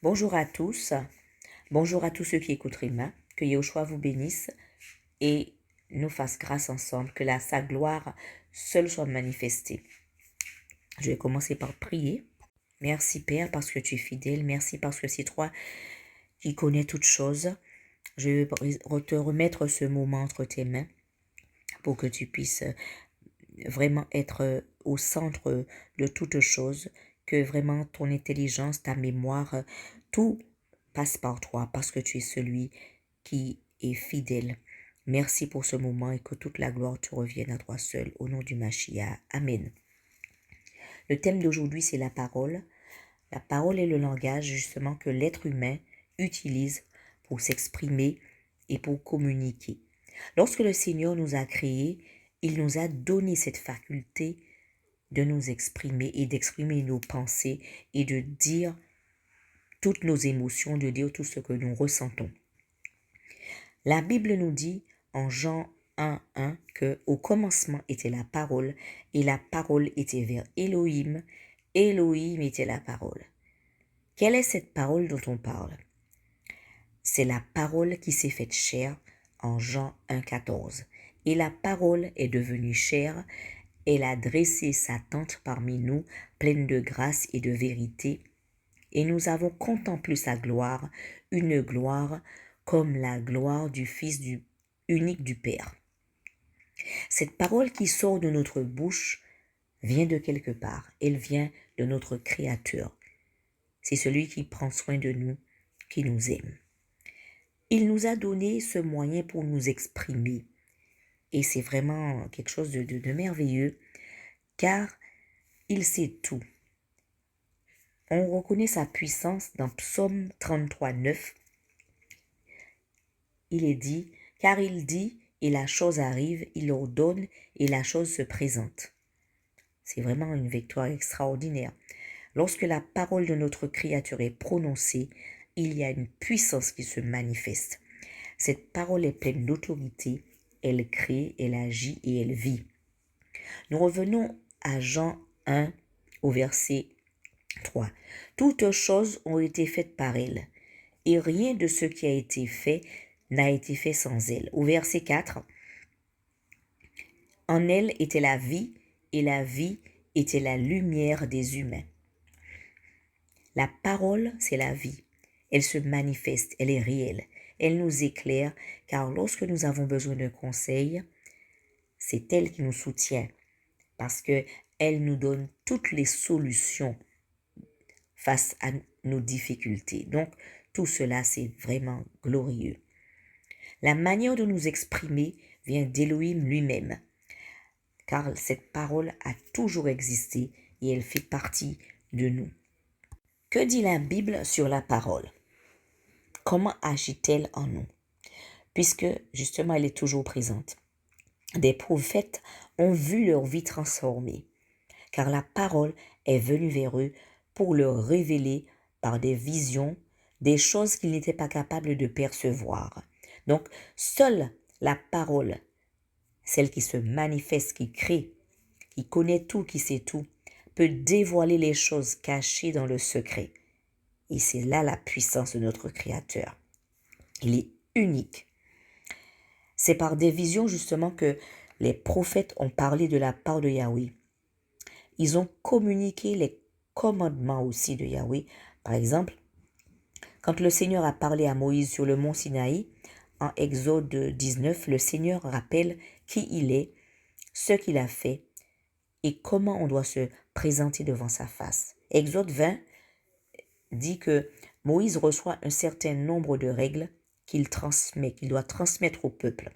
Bonjour à tous, bonjour à tous ceux qui écoutent Rima, que Yahushua vous bénisse et nous fasse grâce ensemble, que sa gloire seule soit manifestée. Je vais commencer par prier. Merci Père parce que tu es fidèle, merci parce que c'est toi qui connais toutes choses. Je vais te remettre ce moment entre tes mains pour que tu puisses vraiment être au centre de toutes choses, que vraiment ton intelligence, ta mémoire, tout passe par toi parce que tu es celui qui est fidèle. Merci pour ce moment et que toute la gloire te revienne à toi seul. Au nom du Mashiach. Amen. Le thème d'aujourd'hui, c'est la parole. La parole est le langage justement que l'être humain utilise pour s'exprimer et pour communiquer. Lorsque le Seigneur nous a créés, il nous a donné cette faculté de nous exprimer et d'exprimer nos pensées et de dire toutes nos émotions, de dire tout ce que nous ressentons. La Bible nous dit en Jean 1:1 que au commencement était la parole et la parole était vers Elohim. Elohim était la parole. Quelle est cette parole dont on parle? C'est la parole qui s'est faite chair en Jean 1:14. Et la parole est devenue chair. Elle a dressé sa tente parmi nous, pleine de grâce et de vérité. Et nous avons contemplé sa gloire, une gloire comme la gloire du Fils unique du Père. Cette parole qui sort de notre bouche vient de quelque part. Elle vient de notre Créateur. C'est celui qui prend soin de nous, qui nous aime. Il nous a donné ce moyen pour nous exprimer. Et c'est vraiment quelque chose de merveilleux, car il sait tout. On reconnaît sa puissance dans Psaume 33:9. Il est dit, car il dit, et la chose arrive, il ordonne, et la chose se présente. C'est vraiment une victoire extraordinaire. Lorsque la parole de notre Créateur est prononcée, il y a une puissance qui se manifeste. Cette parole est pleine d'autorité, elle crée, elle agit et elle vit. Nous revenons à Jean 1 au verset 3. Toutes choses ont été faites par elle, et rien de ce qui a été fait n'a été fait sans elle. Au verset 4, en elle était la vie, et la vie était la lumière des humains. La parole, c'est la vie. Elle se manifeste, elle est réelle. Elle nous éclaire, car lorsque nous avons besoin d'un conseil, c'est elle qui nous soutient, parce qu'elle nous donne toutes les solutions face à nos difficultés. Donc, tout cela, c'est vraiment glorieux. La manière de nous exprimer vient d'Élohim lui-même, car cette parole a toujours existé et elle fait partie de nous. Que dit la Bible sur la parole? Comment agit-elle en nous? Puisque, justement, elle est toujours présente. Des prophètes ont vu leur vie transformée, car la parole est venue vers eux pour leur révéler par des visions des choses qu'ils n'étaient pas capables de percevoir. Donc, seule la parole, celle qui se manifeste, qui crée, qui connaît tout, qui sait tout, peut dévoiler les choses cachées dans le secret. Et c'est là la puissance de notre Créateur. Il est unique. C'est par des visions justement que les prophètes ont parlé de la part de Yahweh. Ils ont communiqué les commandements aussi de Yahweh. Par exemple, quand le Seigneur a parlé à Moïse sur le mont Sinaï, en Exode 19, le Seigneur rappelle qui il est, ce qu'il a fait et comment on doit se présenter devant sa face. Exode 20 dit que Moïse reçoit un certain nombre de règles qu'il doit transmettre au peuple.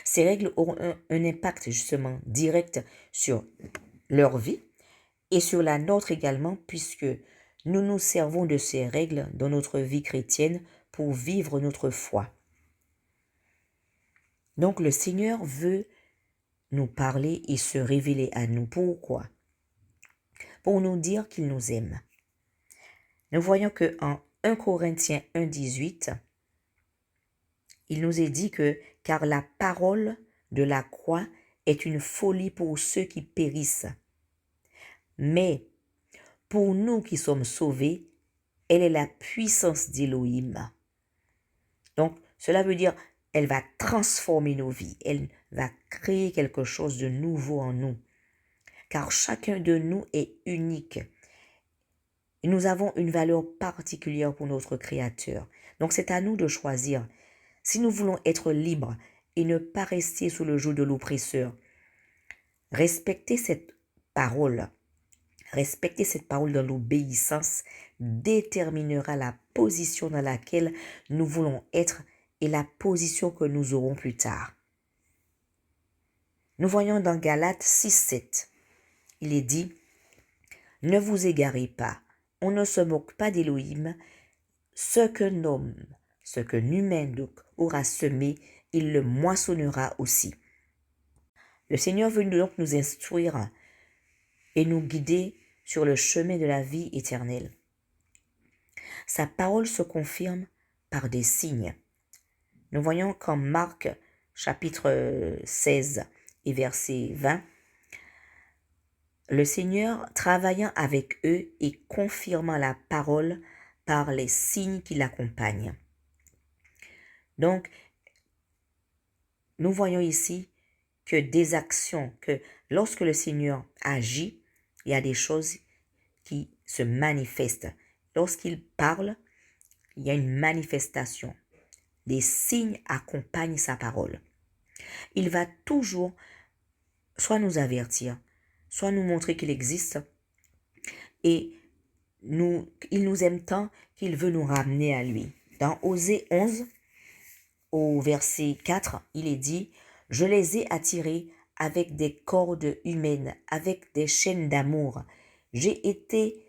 Ces règles auront un impact justement direct sur leur vie et sur la nôtre également, puisque nous nous servons de ces règles dans notre vie chrétienne pour vivre notre foi. Donc le Seigneur veut nous parler et se révéler à nous. Pourquoi? Pour nous dire qu'il nous aime. Nous voyons que en 1 Corinthiens 1:18, il nous est dit que « car la parole de la croix est une folie pour ceux qui périssent. Mais pour nous qui sommes sauvés, Elle est la puissance d'Élohim. Donc, cela veut dire, elle va transformer nos vies. Elle va créer quelque chose de nouveau en nous. Car chacun de nous est unique. Et nous avons une valeur particulière pour notre Créateur. Donc, c'est à nous de choisir. Si nous voulons être libres et ne pas rester sous le joug de l'oppresseur, respecter cette parole dans l'obéissance déterminera la position dans laquelle nous voulons être et la position que nous aurons plus tard. Nous voyons dans Galates 6:7, il est dit « Ne vous égarez pas, on ne se moque pas d'Élohim, ce qu'un homme, ce qu'un humain donc aura semé, il le moissonnera aussi. » Le Seigneur veut donc nous instruire et nous guider sur le chemin de la vie éternelle. Sa parole se confirme par des signes. Nous voyons qu'en Marc chapitre 16 et verset 20, le Seigneur travaillant avec eux et confirmant la parole par les signes qui l'accompagnent. Donc, nous voyons ici que des actions, que lorsque le Seigneur agit, il y a des choses qui se manifestent. Lorsqu'il parle, il y a une manifestation. Des signes accompagnent sa parole. Il va toujours soit nous avertir, soit nous montrer qu'il existe et il nous aime tant qu'il veut nous ramener à lui. Dans Osée 11, au verset 4, il est dit « Je les ai attirés avec des cordes humaines, avec des chaînes d'amour. J'ai été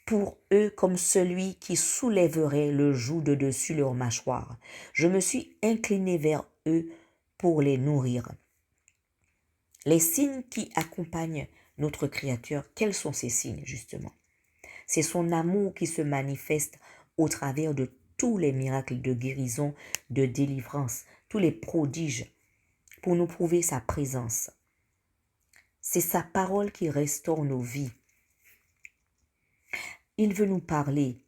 pour eux comme celui qui soulèverait le joug de dessus leur mâchoire. Je me suis incliné vers eux pour les nourrir. » Les signes qui accompagnent notre Créateur, quels sont ces signes justement? C'est son amour qui se manifeste au travers de tous les miracles de guérison, de délivrance, tous les prodiges pour nous prouver sa présence. C'est sa parole qui restaure nos vies. Il veut nous parler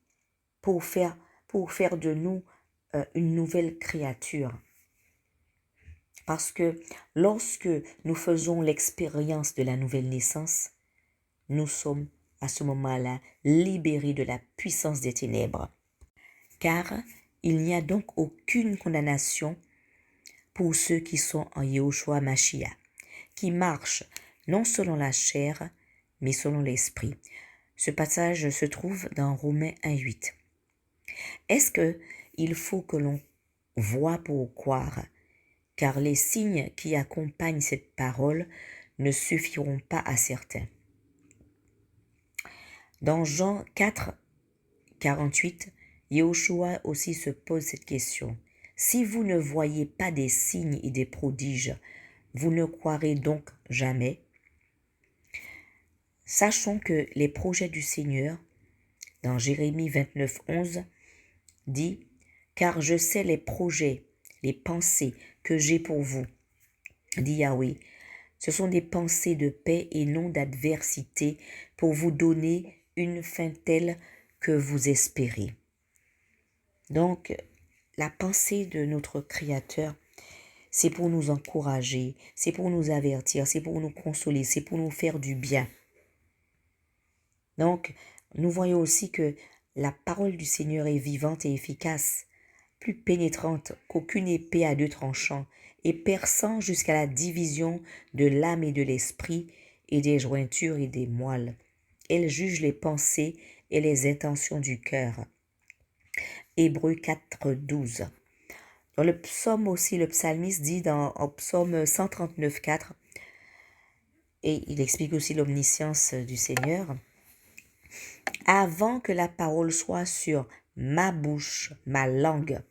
pour faire de nous une nouvelle créature. Parce que lorsque nous faisons l'expérience de la nouvelle naissance, nous sommes à ce moment-là libérés de la puissance des ténèbres. Car il n'y a donc aucune condamnation pour ceux qui sont en Yahushua Mashiach, qui marchent non selon la chair, mais selon l'esprit. Ce passage se trouve dans Romains 1:8. Est-ce qu'il faut que l'on voie pour croire? Car les signes qui accompagnent cette parole ne suffiront pas à certains. Dans Jean 4:48, Yahushua aussi se pose cette question. Si vous ne voyez pas des signes et des prodiges, vous ne croirez donc jamais? Sachons que les projets du Seigneur, dans Jérémie 29:11, dit « Car je sais les projets, les pensées que j'ai pour vous, dit Yahweh. Ce sont des pensées de paix et non d'adversité pour vous donner une fin telle que vous espérez. » Donc, la pensée de notre Créateur, c'est pour nous encourager, c'est pour nous avertir, c'est pour nous consoler, c'est pour nous faire du bien. Donc, nous voyons aussi que la parole du Seigneur est vivante et efficace, plus pénétrante qu'aucune épée à deux tranchants, et perçant jusqu'à la division de l'âme et de l'esprit, et des jointures et des moelles. Elle juge les pensées et les intentions du cœur. Hébreux 4:12. Dans le psaume aussi, le psalmiste dit dans psaume 139:4, et il explique aussi l'omniscience du Seigneur, « Avant que la parole soit sur ma bouche, ma langue,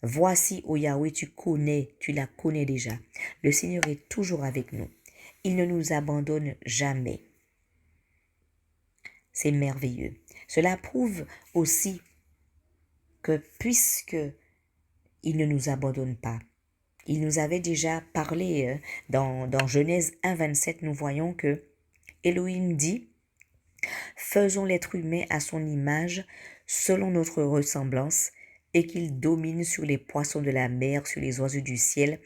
voici, ô Yahweh, tu la connais déjà. » Le Seigneur est toujours avec nous. Il ne nous abandonne jamais. C'est merveilleux. Cela prouve aussi que puisque il ne nous abandonne pas, il nous avait déjà parlé dans Genèse 1:27, nous voyons que Elohim dit « Faisons l'être humain à son image, selon notre ressemblance, et qu'il domine sur les poissons de la mer, sur les oiseaux du ciel,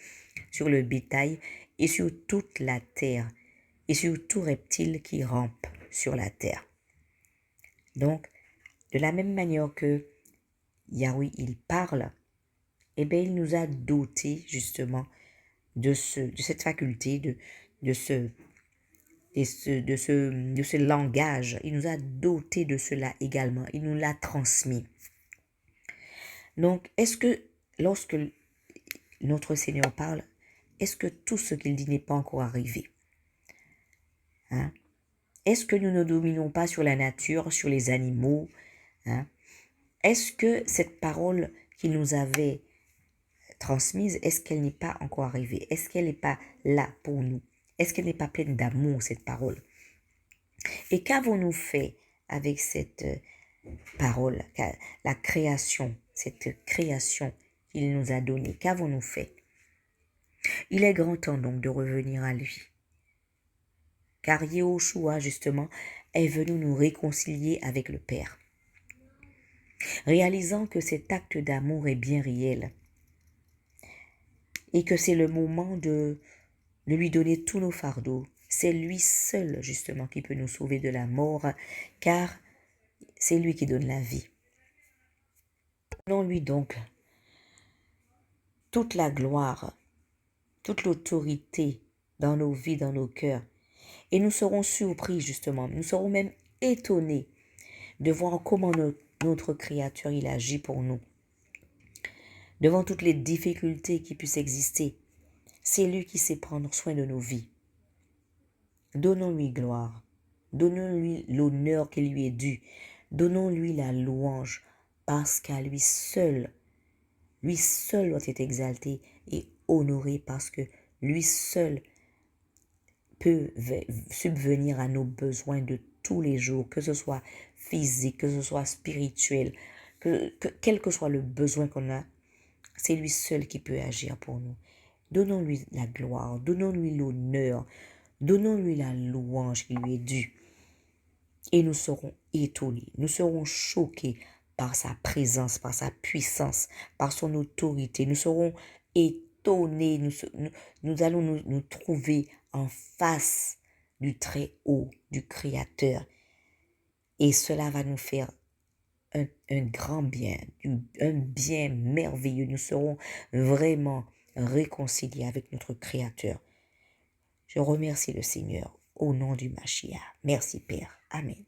sur le bétail et sur toute la terre, et sur tout reptile qui rampe sur la terre. Donc, de la même manière que Yahweh, il parle, eh bien, il nous a dotés justement de cette faculté, de ce langage. Il nous a dotés de cela également. Il nous l'a transmis. Donc, est-ce que lorsque notre Seigneur parle, est-ce que tout ce qu'il dit n'est pas encore arrivé? Hein? Est-ce que nous ne dominons pas sur la nature, sur les animaux? Hein? Est-ce que cette parole qu'il nous avait transmise, est-ce qu'elle n'est pas encore arrivée? Est-ce qu'elle n'est pas là pour nous? Est-ce qu'elle n'est pas pleine d'amour, cette parole? Et qu'avons-nous fait avec cette parole, la création, cette création qu'il nous a donnée? Qu'avons-nous fait? Il est grand temps donc de revenir à lui. Car Yehoshua, justement, est venu nous réconcilier avec le Père. Réalisant que cet acte d'amour est bien réel et que c'est le moment de lui donner tous nos fardeaux. C'est lui seul, justement, qui peut nous sauver de la mort, car c'est lui qui donne la vie. Donnons-lui donc toute la gloire, toute l'autorité dans nos vies, dans nos cœurs. Et nous serons surpris, justement, nous serons même étonnés de voir comment notre créature, il agit pour nous. Devant toutes les difficultés qui puissent exister, c'est lui qui sait prendre soin de nos vies. Donnons-lui gloire, donnons-lui l'honneur qui lui est dû, donnons-lui la louange, parce qu'à lui seul doit être exalté et honoré, parce que lui seul peut subvenir à nos besoins de tous les jours, que ce soit physique, que ce soit spirituel, quel que soit le besoin qu'on a, c'est lui seul qui peut agir pour nous. Donnons-lui la gloire, donnons-lui l'honneur, donnons-lui la louange qui lui est due. Et nous serons étonnés, nous serons choqués par sa présence, par sa puissance, par son autorité. Nous serons étonnés, nous allons nous trouver en face du Très-Haut, du Créateur. Et cela va nous faire un grand bien, un bien merveilleux. Nous serons vraiment réconciliés avec notre Créateur. Je remercie le Seigneur au nom du Mashiach. Merci Père. Amen.